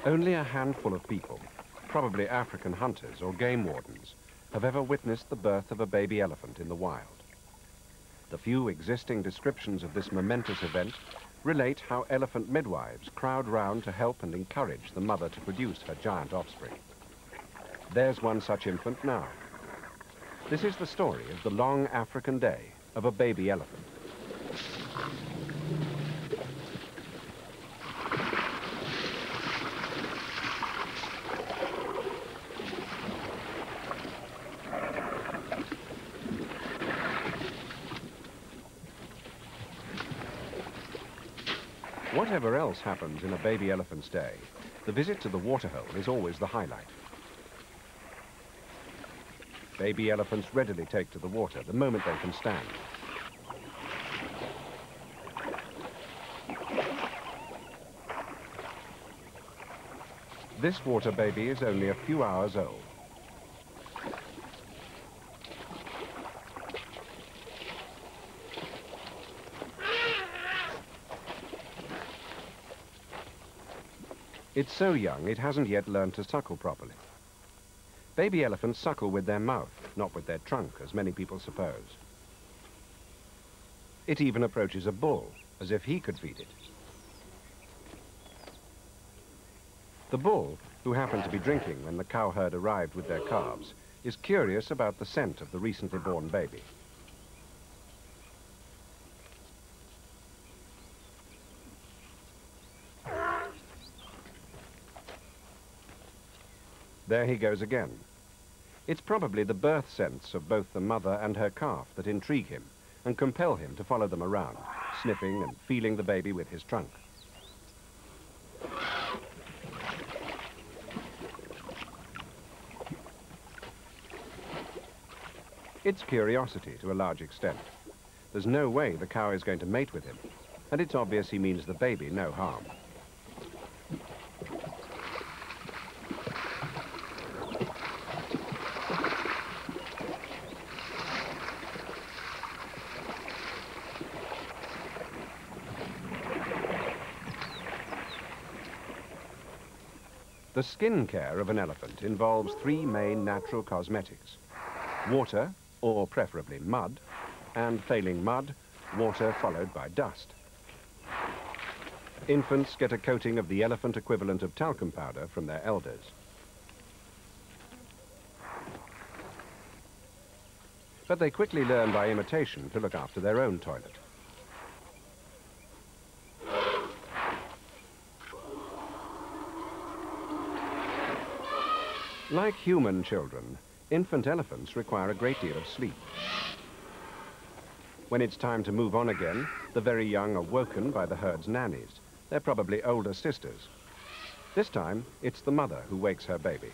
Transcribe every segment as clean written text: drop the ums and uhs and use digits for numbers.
Only a handful of people, probably African hunters or game wardens, have ever witnessed the birth of a baby elephant in the wild. The few existing descriptions of this momentous event relate how elephant midwives crowd round to help and encourage the mother to produce her giant offspring. There's one such infant now. This is the story of the long African day of a baby elephant. Whatever else happens in a baby elephant's day, the visit to the waterhole is always the highlight. Baby elephants readily take to the water the moment they can stand. This water baby is only a few hours old. It's so young it hasn't yet learned to suckle properly. Baby elephants suckle with their mouth, not with their trunk, as many people suppose. It even approaches a bull, as if he could feed it. The bull, who happened to be drinking when the cowherd arrived with their calves, is curious about the scent of the recently born baby. There he goes again. It's probably the birth scents of both the mother and her calf that intrigue him and compel him to follow them around, sniffing and feeling the baby with his trunk. It's curiosity to a large extent. There's no way the cow is going to mate with him, and it's obvious he means the baby no harm. The skin care of an elephant involves three main natural cosmetics: water, or preferably mud, and failing mud, water followed by dust. Infants get a coating of the elephant equivalent of talcum powder from their elders. But they quickly learn by imitation to look after their own toilet. Like human children, infant elephants require a great deal of sleep. When it's time to move on again, the very young are woken by the herd's nannies. They're probably older sisters. This time, it's the mother who wakes her baby.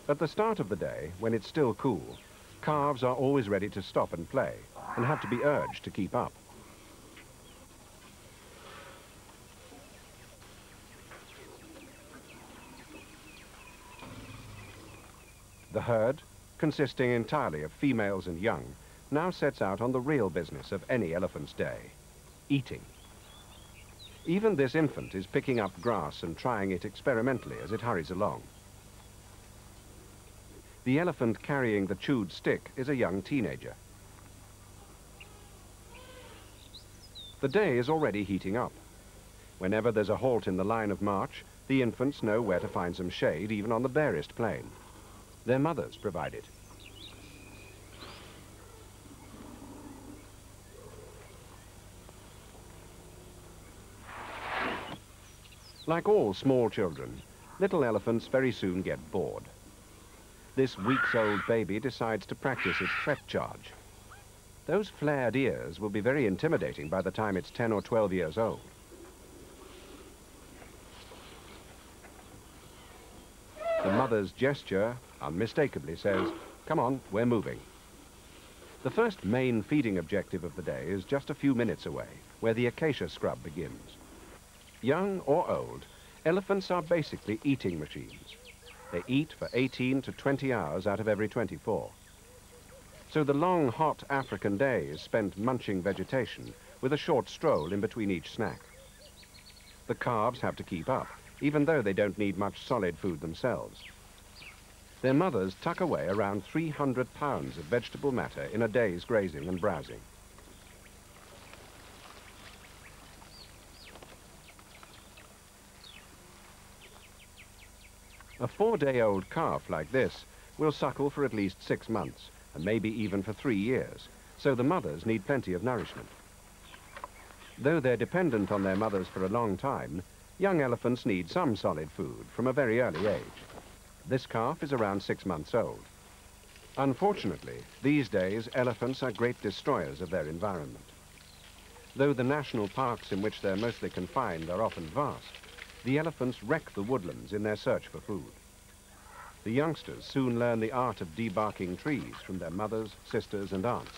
At the start of the day, when it's still cool, calves are always ready to stop and play and have to be urged to keep up. The herd, consisting entirely of females and young, now sets out on the real business of any elephant's day: eating. Even this infant is picking up grass and trying it experimentally as it hurries along. The elephant carrying the chewed stick is a young teenager. The day is already heating up. Whenever there's a halt in the line of march, the infants know where to find some shade, even on the barest plain. Their mothers provide it. Like all small children, little elephants very soon get bored. This weeks-old baby decides to practice its threat charge. Those flared ears will be very intimidating by the time it's 10 or 12 years old. The mother's gesture unmistakably says, "Come on, we're moving." The first main feeding objective of the day is just a few minutes away, where the acacia scrub begins. Young or old, elephants are basically eating machines. They eat for 18 to 20 hours out of every 24. So the long, hot African day is spent munching vegetation with a short stroll in between each snack. The calves have to keep up, even though they don't need much solid food themselves. Their mothers tuck away around 300 pounds of vegetable matter in a day's grazing and browsing. A 4-day-old calf like this will suckle for at least 6 months, and maybe even for 3 years, so the mothers need plenty of nourishment. Though they're dependent on their mothers for a long time, young elephants need some solid food from a very early age. This calf is around 6 months old. Unfortunately, these days, elephants are great destroyers of their environment. Though the national parks in which they're mostly confined are often vast, the elephants wreck the woodlands in their search for food. The youngsters soon learn the art of debarking trees from their mothers, sisters, and aunts.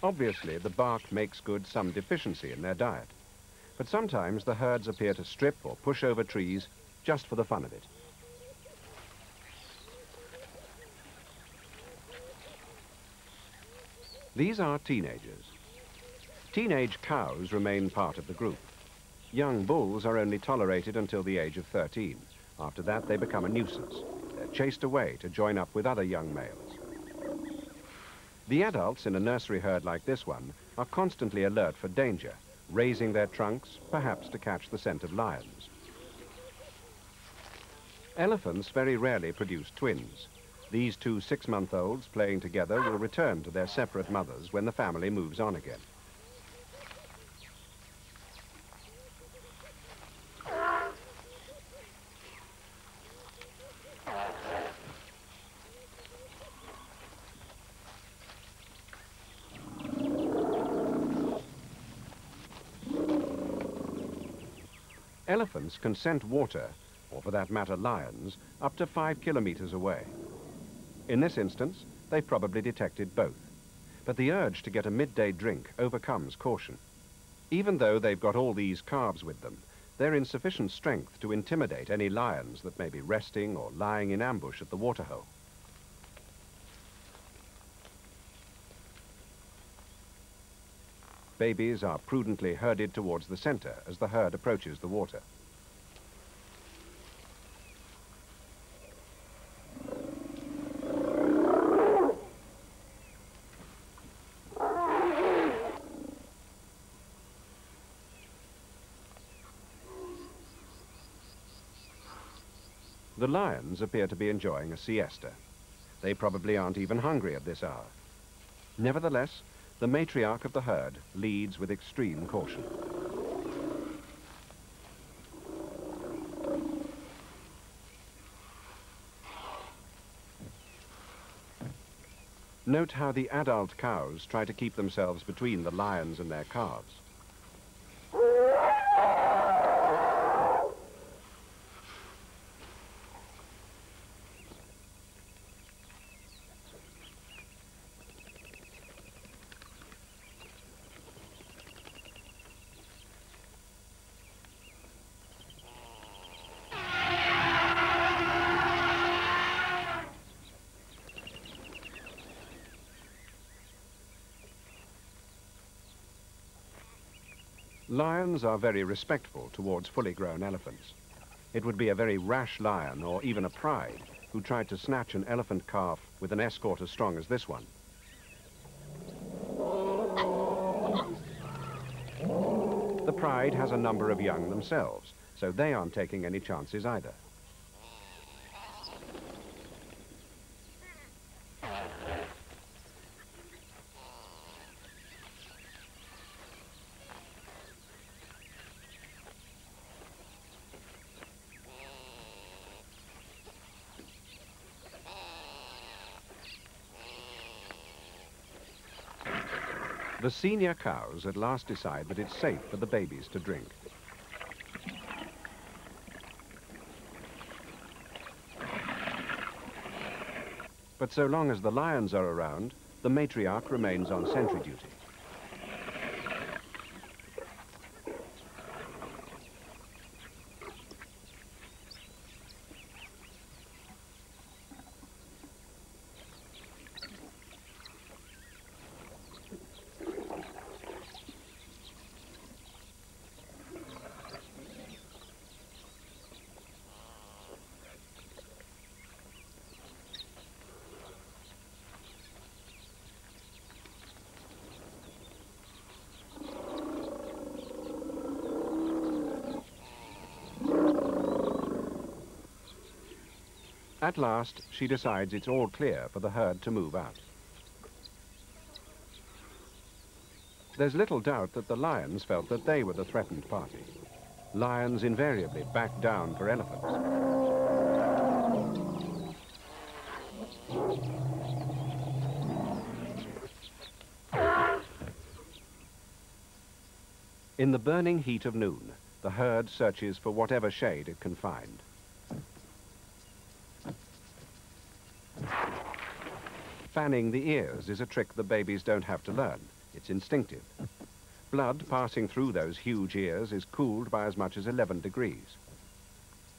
Obviously, the bark makes good some deficiency in their diet, but sometimes the herds appear to strip or push over trees just for the fun of it. These are teenagers. Teenage cows remain part of the group. Young bulls are only tolerated until the age of 13. After that, they become a nuisance. They're chased away to join up with other young males. The adults in a nursery herd like this one are constantly alert for danger, raising their trunks, perhaps to catch the scent of lions. Elephants very rarely produce twins. These 2 6-month-olds playing together will return to their separate mothers when the family moves on again. Elephants can scent water, or for that matter lions, up to 5 kilometers away. In this instance, they've probably detected both. But the urge to get a midday drink overcomes caution. Even though they've got all these calves with them, they're in sufficient strength to intimidate any lions that may be resting or lying in ambush at the waterhole. Babies are prudently herded towards the center as the herd approaches the water. The lions appear to be enjoying a siesta. They probably aren't even hungry at this hour. Nevertheless, the matriarch of the herd leads with extreme caution. Note how the adult cows try to keep themselves between the lions and their calves. Lions are very respectful towards fully grown elephants. It would be a very rash lion, or even a pride, who tried to snatch an elephant calf with an escort as strong as this one. The pride has a number of young themselves, so they aren't taking any chances either. The senior cows at last decide that it's safe for the babies to drink. But so long as the lions are around, the matriarch remains on sentry duty. At last, she decides it's all clear for the herd to move out. There's little doubt that the lions felt that they were the threatened party. Lions invariably back down for elephants. In the burning heat of noon, the herd searches for whatever shade it can find. Fanning the ears is a trick the babies don't have to learn. It's instinctive. Blood passing through those huge ears is cooled by as much as 11 degrees.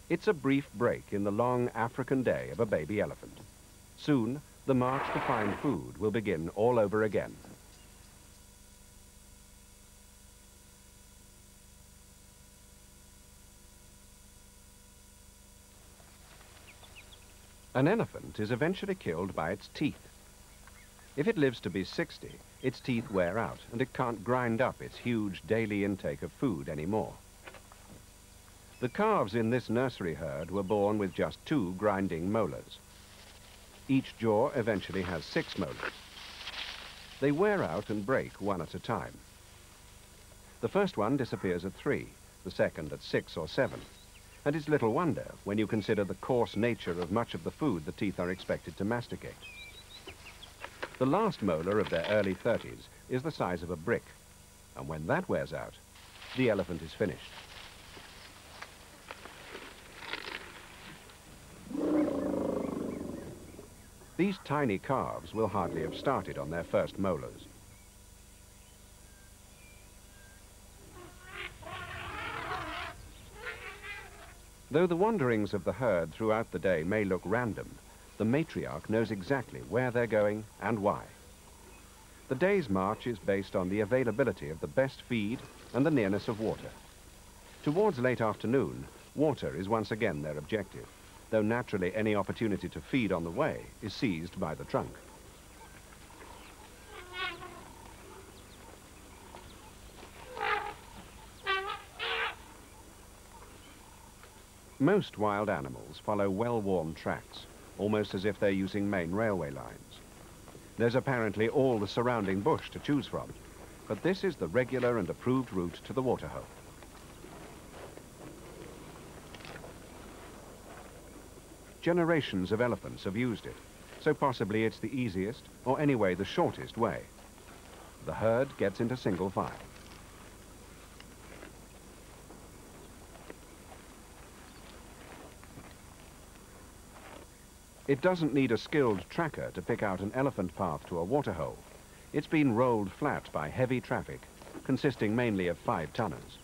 It's a brief break in the long African day of a baby elephant. Soon, the march to find food will begin all over again. An elephant is eventually killed by its teeth. If it lives to be 60, its teeth wear out and it can't grind up its huge daily intake of food anymore. The calves in this nursery herd were born with just 2 grinding molars. Each jaw eventually has 6 molars. They wear out and break one at a time. The first one disappears at 3, the second at 6 or 7. And it's little wonder when you consider the coarse nature of much of the food the teeth are expected to masticate. The last molar of their early 30s is the size of a brick, and when that wears out, the elephant is finished. These tiny calves will hardly have started on their first molars. Though the wanderings of the herd throughout the day may look random, the matriarch knows exactly where they're going and why. The day's march is based on the availability of the best feed and the nearness of water. Towards late afternoon, water is once again their objective, though naturally any opportunity to feed on the way is seized by the trunk. Most wild animals follow well-worn tracks, almost as if they're using main railway lines. There's apparently all the surrounding bush to choose from, but this is the regular and approved route to the waterhole. Generations of elephants have used it, so possibly it's the easiest, or anyway the shortest way. The herd gets into single file. It doesn't need a skilled tracker to pick out an elephant path to a waterhole. It's been rolled flat by heavy traffic, consisting mainly of 5-tonners.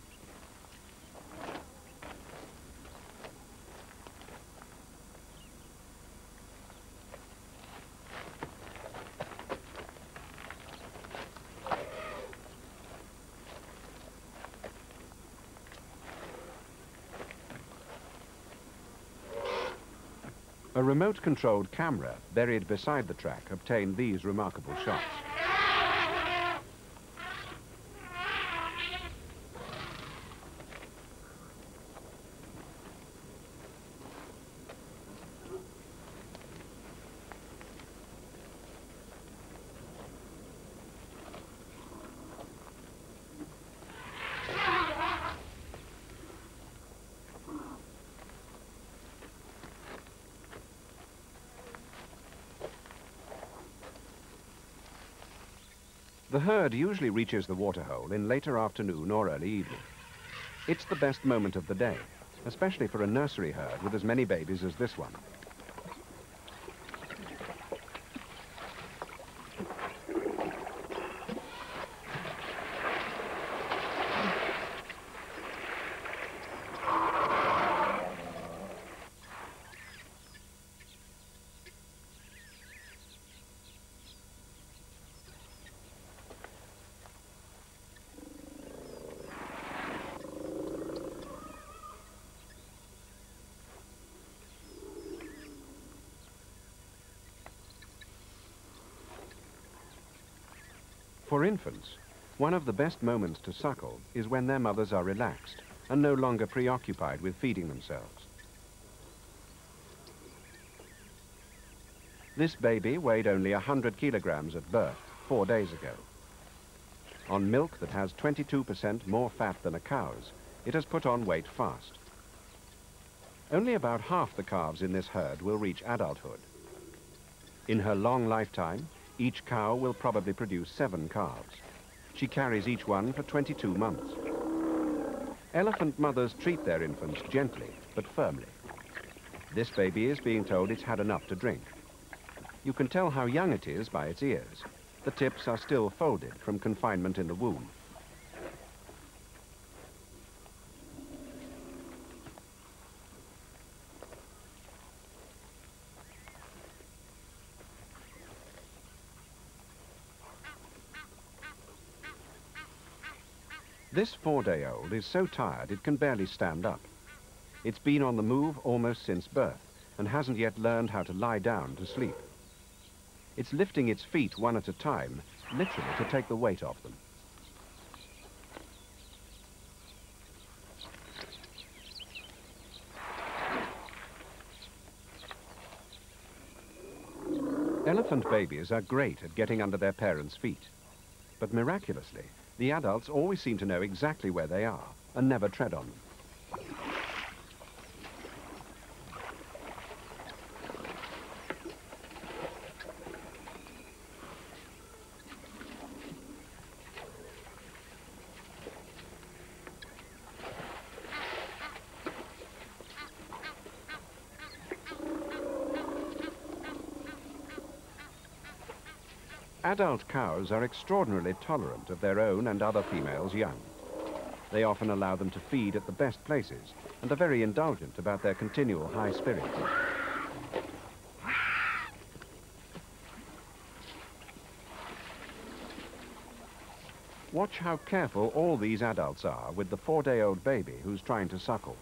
A remote-controlled camera buried beside the track obtained these remarkable shots. The herd usually reaches the waterhole in later afternoon or early evening. It's the best moment of the day, especially for a nursery herd with as many babies as this one. For infants, one of the best moments to suckle is when their mothers are relaxed and no longer preoccupied with feeding themselves. This baby weighed only 100 kilograms at birth 4 days ago. On milk that has 22% more fat than a cow's, it has put on weight fast. Only about half the calves in this herd will reach adulthood. In her long lifetime, each cow will probably produce 7 calves. She carries each one for 22 months. Elephant mothers treat their infants gently but firmly. This baby is being told it's had enough to drink. You can tell how young it is by its ears. The tips are still folded from confinement in the womb. This 4-day-old is so tired it can barely stand up. It's been on the move almost since birth and hasn't yet learned how to lie down to sleep. It's lifting its feet one at a time, literally to take the weight off them. Elephant babies are great at getting under their parents' feet. But miraculously, the adults always seem to know exactly where they are and never tread on them. Adult cows are extraordinarily tolerant of their own and other females' young. They often allow them to feed at the best places and are very indulgent about their continual high spirits. Watch how careful all these adults are with the 4-day-old baby who's trying to suckle.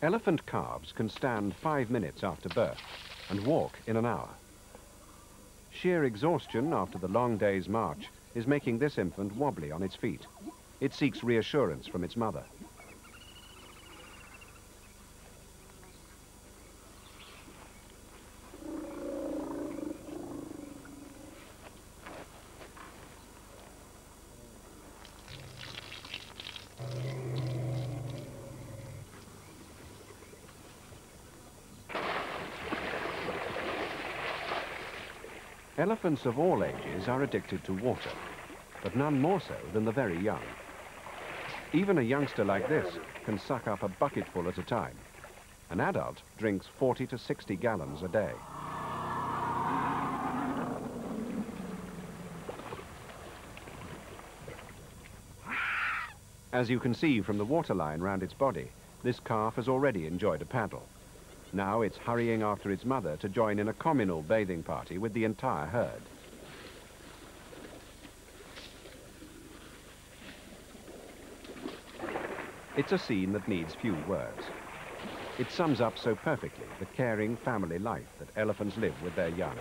Elephant calves can stand 5 minutes after birth and walk in an hour. Sheer exhaustion after the long day's march is making this infant wobbly on its feet. It seeks reassurance from its mother. Elephants of all ages are addicted to water, but none more so than the very young. Even a youngster like this can suck up a bucketful at a time. An adult drinks 40 to 60 gallons a day. As you can see from the waterline round its body, this calf has already enjoyed a paddle. Now it's hurrying after its mother to join in a communal bathing party with the entire herd. It's a scene that needs few words. It sums up so perfectly the caring family life that elephants live with their young.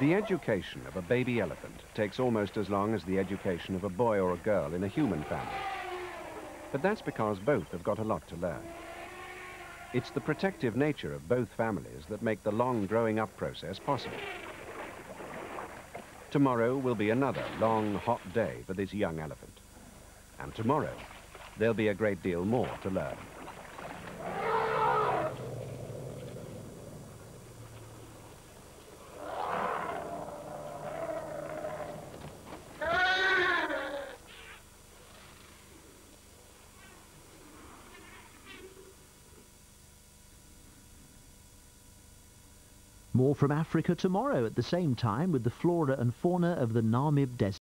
The education of a baby elephant takes almost as long as the education of a boy or a girl in a human family. But that's because both have got a lot to learn. It's the protective nature of both families that make the long growing up process possible. Tomorrow will be another long, hot day for this young elephant. And tomorrow, there'll be a great deal more to learn. More from Africa tomorrow at the same time with the flora and fauna of the Namib Desert.